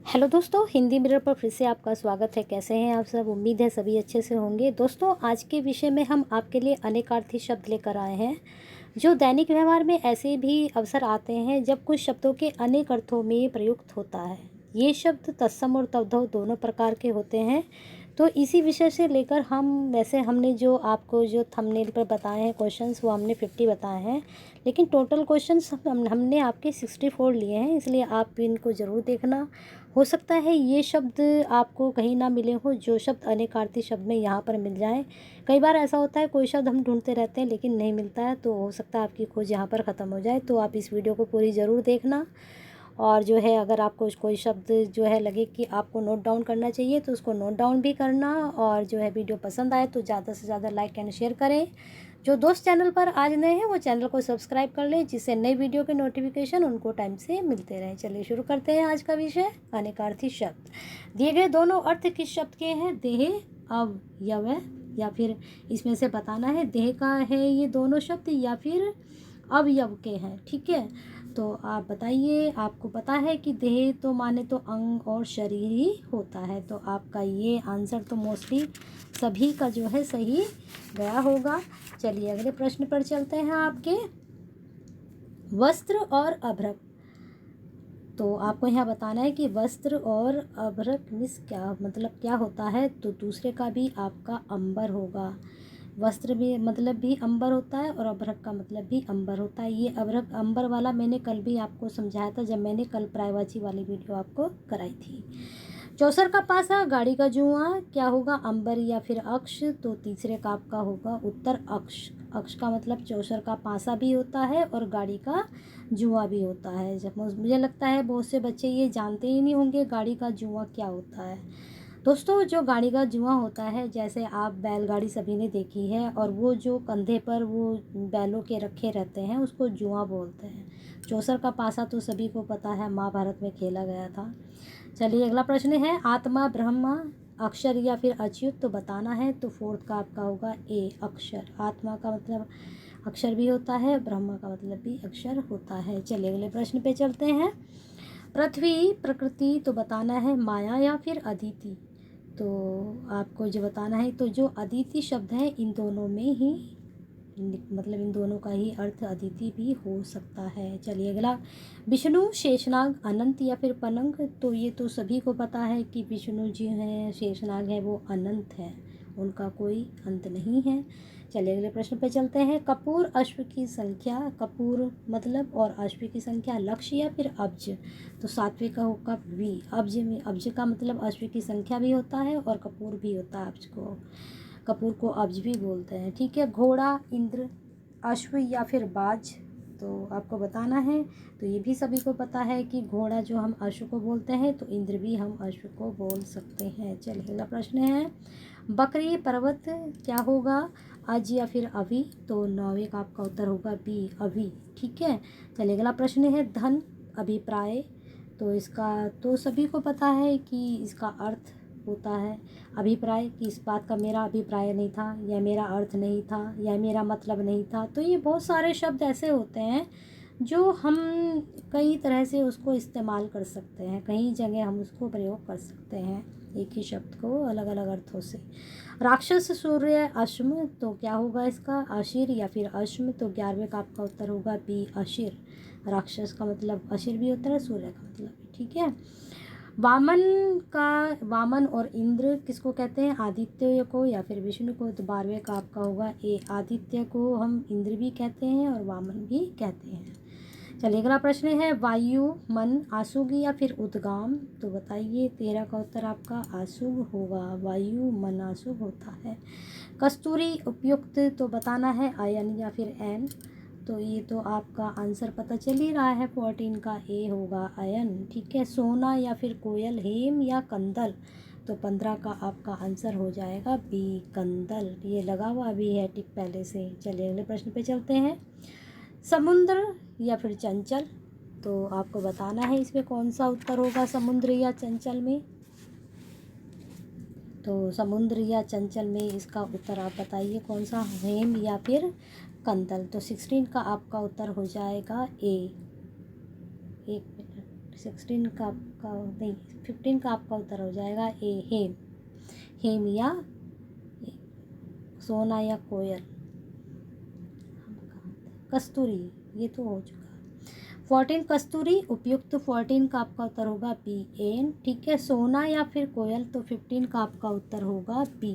Hello दोस्तों, Hindi mirror पर फिर से आपका स्वागत है। कैसे हैं आप सब? उम्मीद है सभी अच्छे से होंगे। दोस्तों, आज के विषय में हम आपके लिए अनेकार्थी शब्द लेकर आए हैं जो दैनिक व्यवहार में ऐसे भी अवसर आते हैं जब कुछ शब्दों के अनेक अर्थों में प्रयुक्त होता है। ये शब्द तत्सम और तद्भव दोनों प्रकार के होते हैं। तो इसी विषय से लेकर हमने जो आपको जो थंबनेल पर बताए हैं क्वेश्चंस, वो हमने 50 बताए हैं, लेकिन टोटल क्वेश्चंस हमने आपके 64 लिए हैं, इसलिए आप इनको ज़रूर देखना। हो सकता है ये शब्द आपको कहीं ना मिले हो, जो शब्द अनेकार्थी शब्द में यहाँ पर मिल जाएं। कई बार ऐसा होता है कोई शब्द हम ढूंढते रहते हैं लेकिन नहीं मिलता है, तो हो सकता है आपकी खोज यहाँ पर ख़त्म हो जाए। तो आप इस वीडियो को पूरी ज़रूर देखना। और जो है, अगर आपको कोई शब्द जो है लगे कि आपको नोट डाउन करना चाहिए तो उसको नोट डाउन भी करना। और जो है, वीडियो पसंद आए तो ज़्यादा से ज़्यादा लाइक एंड शेयर करें। जो दोस्त चैनल पर आज नए हैं वो चैनल को सब्सक्राइब कर लें, जिससे नई वीडियो के नोटिफिकेशन उनको टाइम से मिलते रहें। चलिए शुरू करते हैं आज का विषय, अनेकार्थी शब्द। दिए गए दोनों अर्थ किस शब्द के हैं? देह, अवयव, या फिर इसमें से बताना है देह का है ये दोनों शब्द या फिर अवयव के हैं। ठीक है, तो आप बताइए। आपको पता है कि देह तो माने तो अंग और शरीर ही होता है, तो आपका ये आंसर तो मोस्टली सभी का जो है सही गया होगा। चलिए अगले प्रश्न पर चलते हैं। आपके वस्त्र और अभ्रक, तो आपको यहाँ बताना है कि वस्त्र और अभ्रक मिस क्या मतलब क्या होता है। तो दूसरे का भी आपका अंबर होगा। वस्त्र भी मतलब भी अंबर होता है और अभ्रक का मतलब भी अंबर होता है। ये अभ्रक अंबर वाला मैंने कल भी आपको समझाया था, जब मैंने कल प्रायवाची वाली वीडियो आपको कराई थी। चौसर का पासा, गाड़ी का जुआ, क्या होगा? अंबर या फिर अक्ष। तो तीसरे का आपका होगा उत्तर अक्ष। अक्ष का मतलब चौसर का पासा भी होता है और गाड़ी का जुआ भी होता है। जब मुझे लगता है बहुत से बच्चे ये जानते ही नहीं होंगे गाड़ी का जुआ क्या होता है। दोस्तों, जो गाड़ी का जुआ होता है, जैसे आप बैलगाड़ी सभी ने देखी है, और वो जो कंधे पर वो बैलों के रखे रहते हैं उसको जुआ बोलते हैं। चौसर का पासा तो सभी को पता है, महाभारत में खेला गया था। चलिए अगला प्रश्न है, आत्मा, ब्रह्मा, अक्षर या फिर अच्युत, तो बताना है। तो फोर्थ का आपका होगा ए, अक्षर। आत्मा का मतलब अक्षर भी होता है, ब्रह्मा का मतलब भी अक्षर होता है। चलिए अगले प्रश्न पे चलते हैं। पृथ्वी, प्रकृति, तो बताना है माया या फिर अदिति। तो आपको जो बताना है, तो जो अदिति शब्द है इन दोनों में ही मतलब इन दोनों का ही अर्थ अदिति भी हो सकता है। चलिए अगला, विष्णु, शेषनाग, अनंत या फिर पलंग, तो ये तो सभी को पता है कि विष्णु जी हैं, शेषनाग है, वो अनंत है, उनका कोई अंत नहीं है। चलिए अगले प्रश्न पे चलते हैं। कपूर, अश्व की संख्या, कपूर मतलब और अश्व की संख्या, लक्ष्य या फिर अब्ज। तो सात्विक का होगा वी। अब्ज में अब्ज का मतलब अश्व की संख्या भी होता है और कपूर भी होता है। अब्ज को, कपूर को अब्ज भी बोलते हैं। ठीक है, घोड़ा, इंद्र, अश्व या फिर बाज, तो आपको बताना है। तो ये भी सभी को पता है कि घोड़ा जो हम अश्व को बोलते हैं, तो इंद्र भी हम अश्व को बोल सकते हैं। चलिए अगला प्रश्न है, बकरी, पर्वत, क्या होगा? अज या फिर अभी। तो 9वें का आपका उत्तर होगा बी, अभी। ठीक है, चलिए अगला प्रश्न है, धन, अभिप्राय, तो इसका तो सभी को पता है कि इसका अर्थ होता है अभिप्राय, कि इस बात का मेरा अभिप्राय नहीं था, या मेरा अर्थ नहीं था, या मेरा मतलब नहीं था। तो ये बहुत सारे शब्द ऐसे होते हैं जो हम कई तरह से उसको इस्तेमाल कर सकते हैं, कई जगह हम उसको प्रयोग कर सकते हैं, एक ही शब्द को अलग अलग अर्थों से। राक्षस, सूर्य, अश्म, तो क्या होगा इसका? अशिर या फिर अश्म। तो 11वें का आपका उत्तर होगा बी, अशिर। राक्षस का मतलब अशिर भी होता है, सूर्य का मतलब भी। ठीक है, वामन का, वामन और इंद्र किसको कहते हैं? आदित्य को या फिर विष्णु को। तो 12वें का आपका होगा ए, आदित्य को हम इंद्र भी कहते हैं और वामन भी कहते हैं। चलिए अगला प्रश्न है, वायु, मन, आशुग या फिर उद्गाम, तो बताइए। 13 का उत्तर आपका आशुग होगा, वायु मन आशुग होता है। कस्तूरी, उपयुक्त, तो बताना है अयन या फिर एन। तो ये तो आपका आंसर पता चल ही रहा है, 14 का ए होगा अयन। ठीक है, सोना या फिर कोयल, हेम या कंदल, तो 15 का आपका आंसर हो जाएगा बी, कंदल। ये लगा हुआ भी है टिक पहले से। चलिए अगले प्रश्न पे चलते हैं। समुद्र या फिर चंचल, तो आपको बताना है इसमें कौन सा उत्तर होगा, समुद्र या चंचल में। तो समुद्र या चंचल में इसका उत्तर आप बताइए कौन सा, हेम या फिर कंदल। तो 16 का आपका उत्तर हो जाएगा ए। एक मिनट, 16 का आपका नहीं, 15 का आपका उत्तर हो जाएगा ए हेम। हेम या सोना या कोयल। कस्तूरी, ये तो हो चुका। 14 कस्तूरी उपयुक्त, 14 का आपका उत्तर होगा बी एन। ठीक है, सोना या फिर कोयल, तो 15 का आपका उत्तर होगा बी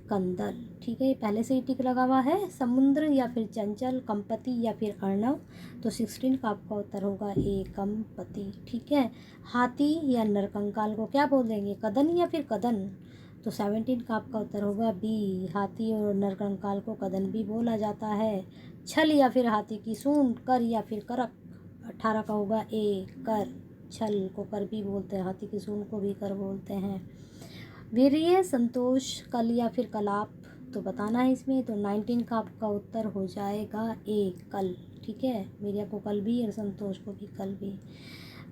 कंदल। ठीक है, ये पहले से ही टिक लगा हुआ है। समुद्र या फिर चंचल, कंपति या फिर अर्णव, तो 16 का आपका उत्तर होगा ए कंपति। ठीक है, हाथी या नरकंकाल को क्या बोल देंगे, कदन या फिर कदन, तो 17 का आपका उत्तर होगा बी हाथी, और नरकंकाल को कदन भी बोला जाता है। छल या फिर हाथी की सूंड, कर या फिर करक, 18 का होगा ए कर। छल को कर भी बोलते हैं, हाथी की सूंड को भी कर बोलते हैं। वीर्य, संतोष, कल या फिर कलाप, तो बताना है इसमें, तो 19 का आपका उत्तर हो जाएगा ए कल। ठीक है, वीर्य को कल भी और संतोष को भी कल भी।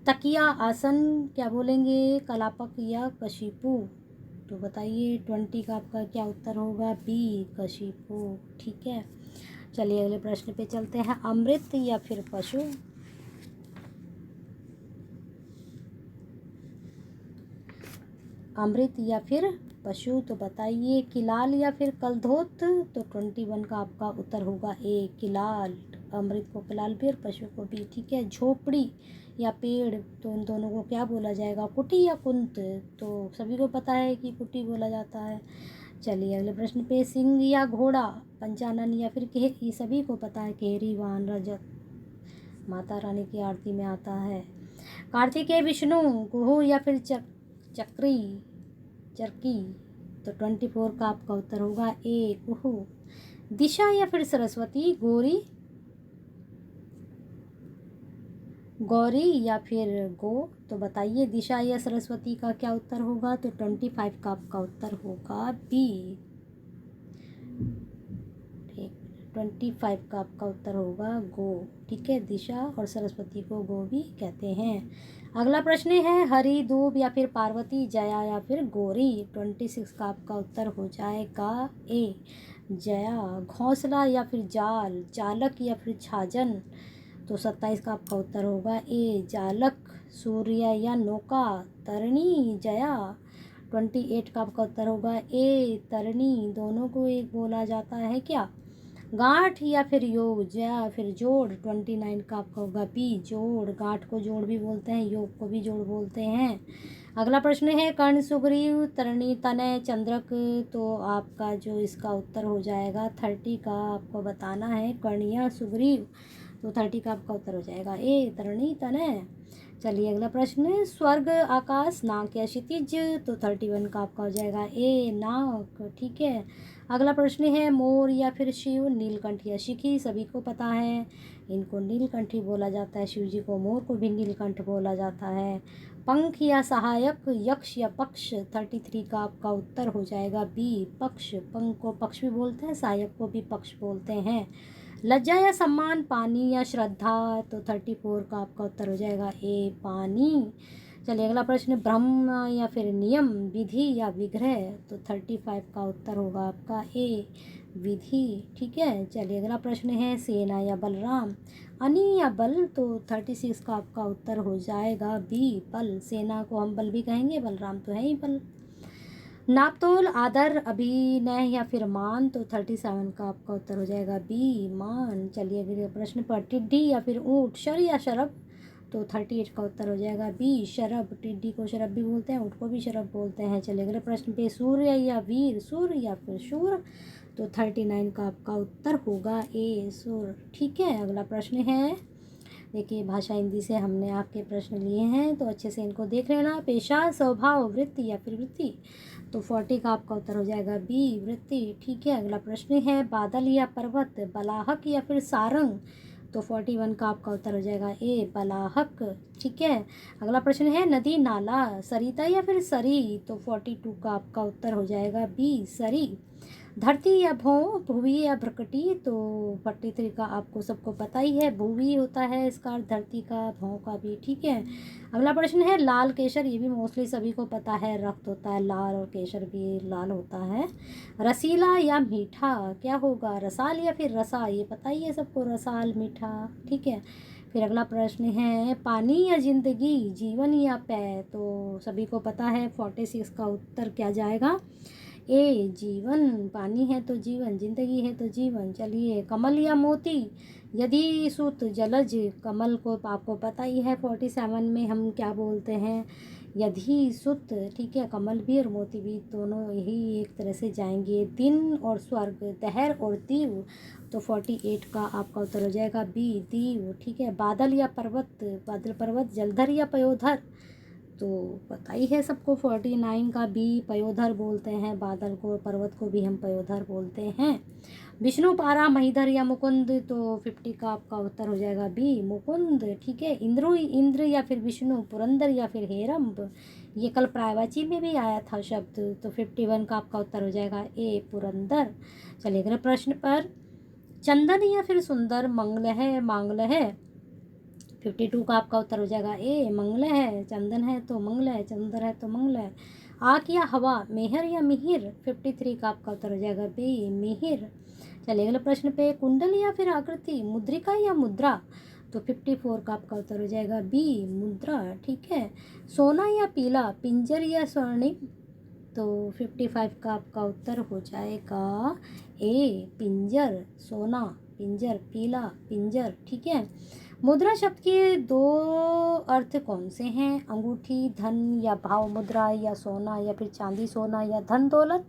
तकिया, आसन क्या बोलेंगे, कलापक या कशिपु, तो बताइए 20 का आपका क्या उत्तर होगा, बी कशिपु। ठीक है, चलिए अगले प्रश्न पे चलते हैं। अमृत या फिर पशु, अमृत या फिर पशु, तो बताइए किलाल या फिर कलधोत, तो 21 का आपका उत्तर होगा ए किलाल। अमृत को किलाल भी और पशु को भी। ठीक है, झोपड़ी या पेड़, तो इन दोनों को क्या बोला जाएगा, कुटी या कुंत, तो सभी को पता है कि कुटी बोला जाता है। चलिए अगले प्रश्न पे। सिंह या घोड़ा, पंचानन या फिर केहरी, सभी को पता है केहरी वाहन रजत माता रानी की आरती में आता है। कार्तिकेय, विष्णु, गुहू या फिर चक्री चरकी, तो 24 का आपका उत्तर होगा ए गुहू। दिशा या फिर सरस्वती, गौरी गौरी या फिर गो, तो बताइए दिशा या सरस्वती का क्या उत्तर होगा, तो 25 का आपका उत्तर होगा बी। ठीक, 25 का आपका उत्तर होगा गो। ठीक है, दिशा और सरस्वती को गो भी कहते हैं। अगला प्रश्न है हरि, दूब या फिर पार्वती, जया या फिर गौरी, 26 का आपका उत्तर हो जाएगा ए जया। घोंसला या फिर जाल, जालक या फिर छाजन, तो 27 का आपका उत्तर होगा ए जालक। सूर्य या नौका, तरणी, जया, 28 का आपका उत्तर होगा ए तरणी। दोनों को एक बोला जाता है क्या। गांठ या फिर योग, या फिर जोड़, 29 का आपका होगा बी जोड़। गांठ को जोड़ भी बोलते हैं, योग को भी जोड़ बोलते हैं। अगला प्रश्न है कर्ण, सुग्रीव, तरणी, तनय, चंद्रक, तो आपका जो इसका उत्तर हो जाएगा 30 का आपको बताना है कर्ण या सुग्रीव, तो 30 का आपका उत्तर हो जाएगा ए तरणी तनय। चलिए अगला प्रश्न, स्वर्ग, आकाश, नाक या क्षितिज, तो 31 का आपका हो जाएगा ए नाक। ठीक है, अगला प्रश्न है मोर या फिर शिव, नीलकंठ या शिखी, सभी को पता है इनको नीलकंठ ही बोला जाता है। शिव जी को मोर को भी नीलकंठ बोला जाता है। पंख या सहायक, यक्ष या पक्ष, 33 का आपका उत्तर हो जाएगा बी पक्ष। पंख को पक्ष भी बोलते हैं, सहायक को भी पक्ष बोलते हैं। लज्जा या सम्मान, पानी या श्रद्धा, तो 34 का आपका उत्तर हो जाएगा ए पानी। चलिए अगला प्रश्न, ब्रह्म या फिर नियम, विधि या विग्रह, तो 35 का उत्तर होगा आपका ए विधि। ठीक है, चलिए अगला प्रश्न है सेना या बलराम, अनी या बल, तो 36 का आपका उत्तर हो जाएगा बी बल। सेना को हम बल भी कहेंगे, बलराम तो है ही बल। नापतोल, आदर, अभिनय या फिर मान, तो 37 का आपका उत्तर हो जाएगा बी मान। चलिए अगले प्रश्न पर, टिड्डी या फिर ऊँट, शर या शरभ, तो 38 का उत्तर हो जाएगा बी शरभ। टिड्डी को शरभ भी बोलते हैं, ऊँट को भी शरभ बोलते हैं। चलिए अगले प्रश्न पे, सूर्य या वीर, सूर्य या फिर शूर, तो 39 का आपका उत्तर होगा ए सुर। ठीक है, अगला प्रश्न है, देखिए भाषा हिंदी से हमने आपके प्रश्न लिए हैं, तो अच्छे से इनको देख लेना। पेशा, स्वभाव, वृत्ति या फिर वृत्ति, तो 40 का आपका उत्तर हो जाएगा बी वृत्ति। ठीक है, अगला प्रश्न है बादल या पर्वत, बलाहक या फिर सारंग, तो 41 का आपका उत्तर हो जाएगा ए बलाहक। ठीक है, अगला प्रश्न है नदी, नाला, सरिता या फिर सरी, तो 42 का आपका उत्तर हो जाएगा बी सरी। धरती या भौं, भुवी या भ्रकटी, तो 43 का आपको सबको पता ही है, भुवी होता है इसका अर्थ धरती का, भौं का भी। ठीक है, अगला प्रश्न है लाल केसर, ये भी मोस्टली सभी को पता है, रक्त होता है लाल और केसर भी लाल होता है। रसीला या मीठा क्या होगा, रसाल या फिर रसा, ये पता ही है सबको, रसाल मीठा। ठीक है, फिर अगला प्रश्न है पानी या ज़िंदगी, जीवन या पेय। तो सभी को पता है 46 का उत्तर क्या जाएगा, ए जीवन। पानी है तो जीवन, जिंदगी है तो जीवन। चलिए कमल या मोती, यदि सूत जलज। कमल को आपको पता ही है 47 में हम क्या बोलते हैं, यदि सुत। ठीक है, कमल भी और मोती भी दोनों ही एक तरह से जाएंगे। दिन और स्वर्ग, दहर और दीव। तो 48 का आपका उत्तर हो जाएगा बी दीव। ठीक है, बादल या पर्वत, बादल पर्वत, जलधर या पयोधर। तो पता ही है सबको 49 का बी पयोधर बोलते हैं, बादल को, पर्वत को भी हम पयोधर बोलते हैं। विष्णु, पारा, महीधर या मुकुंद। तो 50 का आपका उत्तर हो जाएगा बी मुकुंद। ठीक है, इंद्र या फिर विष्णु, पुरंदर या फिर हेरंब। ये कल प्रायवाची में भी आया था शब्द। तो 51 का आपका उत्तर हो जाएगा ए पुरंदर। चलिए अगले प्रश्न पर, चंदन या फिर सुंदर, मंगल है मांगल है। 52 का आपका उत्तर हो जाएगा ए मंगल है। चंदन है तो मंगल है, चंदर है तो मंगल है। आग या हवा, मेहर या मिहिर। 53 का आपका उत्तर हो जाएगा बी मिहिर। चलिए अगले प्रश्न पे, कुंडल या फिर आकृति, मुद्रिका या मुद्रा। तो 54 का आपका उत्तर हो जाएगा बी मुद्रा। ठीक है, सोना या पीला, पिंजर या स्वर्णिम। तो 55 का आपका उत्तर हो जाएगा ए पिंजर। सोना पिंजर, पीला पिंजर। ठीक है, मुद्रा शब्द के दो अर्थ कौन से हैं, अंगूठी, धन या भाव मुद्रा, या सोना या फिर चांदी सोना, या धन दौलत।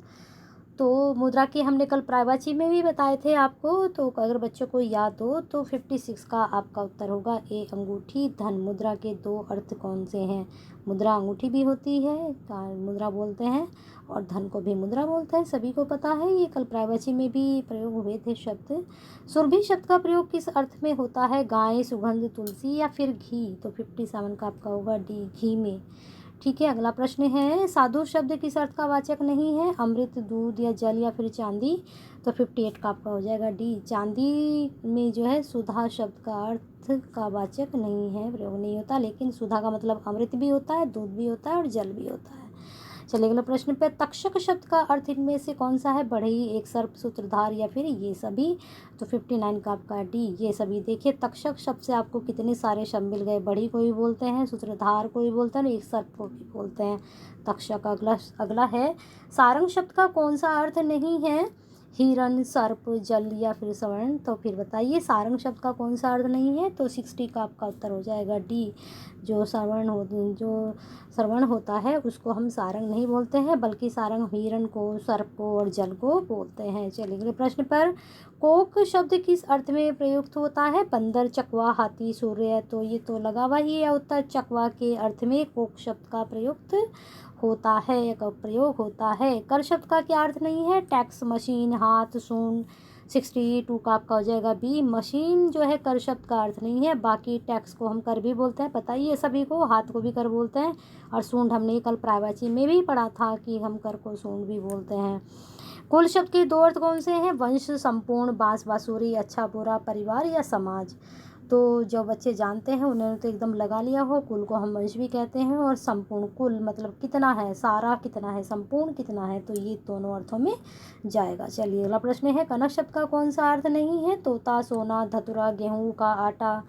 तो मुद्रा के हमने कल प्रायवाची में भी बताए थे आपको, तो अगर बच्चों को याद हो तो 56 का आपका उत्तर होगा ए अंगूठी धन। मुद्रा के दो अर्थ कौन से हैं, मुद्रा अंगूठी भी होती है, मुद्रा बोलते हैं, और धन को भी मुद्रा बोलते हैं, सभी को पता है, ये कल प्रायवाची में भी प्रयोग हुए थे शब्द। सुरभि शब्द का प्रयोग किस अर्थ में होता है, गाय, सुगंध, तुलसी या फिर घी। तो 57 का आपका होगा डी घी में। ठीक है, अगला प्रश्न है, साधु शब्द किस अर्थ का वाचक नहीं है, अमृत, दूध या जल या फिर चांदी। तो 58 का आपका हो जाएगा डी चांदी में जो है सुधा शब्द का अर्थ का वाचक नहीं है, प्रयोग नहीं होता, लेकिन सुधा का मतलब अमृत भी होता है, दूध भी होता है और जल भी होता है। चलिए अगला प्रश्न पे, तक्षक शब्द का अर्थ इनमें से कौन सा है, बढ़ई, एक सर्प, सूत्रधार या फिर ये सभी। तो 59 का आपका डी ये सभी। देखिए तक्षक शब्द से आपको कितने सारे शब्द मिल गए, बढ़ई को भी बोलते हैं, सूत्रधार को भी बोलते हैं, एक सर्प को भी बोलते हैं तक्षक। अगला है, सारंग शब्द का कौन सा अर्थ नहीं है, हिरण, सर्प, जल या फिर स्वर्ण। तो फिर बताइए सारंग शब्द का कौन सा अर्थ नहीं है। तो 60 का आपका उत्तर हो जाएगा डी, जो श्रवण होता है उसको हम सारंग नहीं बोलते हैं, बल्कि सारंग हिरण को, सर्प को और जल को बोलते हैं। चलिए अगले प्रश्न पर, कोक शब्द किस अर्थ में प्रयुक्त होता है, बंदर, चकवा, हाथी, सूर्य। तो ये तो लगा हुआ ही है उत्तर, चकवा के अर्थ में कोक शब्द का प्रयुक्त होता है, प्रयोग होता है। कर शब्द का क्या अर्थ नहीं है, टैक्स, मशीन, हाथ, सूंड। 62 का आपका हो जाएगा बी मशीन जो है कर शब्द का अर्थ नहीं है, बाकी टैक्स को हम कर भी बोलते हैं, पता ही है सभी को, हाथ को भी कर बोलते हैं, और सूंड हमने कल प्रायवाची में भी पढ़ा था कि हम कर को सूंड भी बोलते हैं। कुल शब्द के दो अर्थ कौन से हैं, वंश, संपूर्ण, बांस, बांसुरी, अच्छा बुरा, परिवार या समाज। तो जो बच्चे जानते हैं उन्होंने तो एकदम लगा लिया हो, कुल को हम वंश भी कहते हैं, और संपूर्ण, कुल मतलब कितना है, सारा कितना है, संपूर्ण कितना है, तो ये दोनों अर्थों में जाएगा। चलिए अगला प्रश्न है, कनक शब्द का कौन सा अर्थ नहीं है, तोता, सोना, धतुरा, गेहूँ का आटा।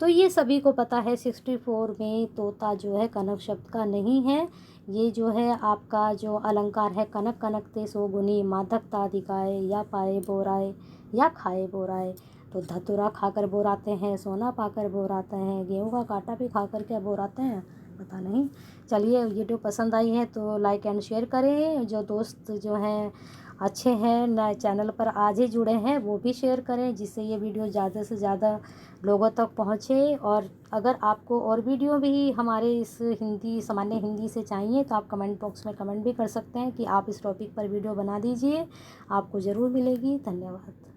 तो ये सभी को पता है 64 में तोता जो है कनक शब्द का नहीं है। ये जो है आपका जो अलंकार है, कनक कनकते सो गुनी, मादकता अधिकाय, या पाए बोराए या खाए बोराए। तो धतुरा खाकर बोराते हैं, सोना पाकर बोराते हैं, गेहूं का काटा भी खाकर क्या बोराते हैं, पता नहीं। चलिए वीडियो पसंद आई है तो लाइक एंड शेयर करें, जो दोस्त जो हैं अच्छे हैं नए चैनल पर आज ही जुड़े हैं वो भी शेयर करें, जिससे ये वीडियो ज़्यादा से ज़्यादा लोगों तक पहुँचे। और अगर आपको और वीडियो भी हमारे इस हिंदी सामान्य हिंदी से चाहिए तो आप कमेंट बॉक्स में कमेंट भी कर सकते हैं कि आप इस टॉपिक पर वीडियो बना दीजिए, आपको ज़रूर मिलेगी। धन्यवाद।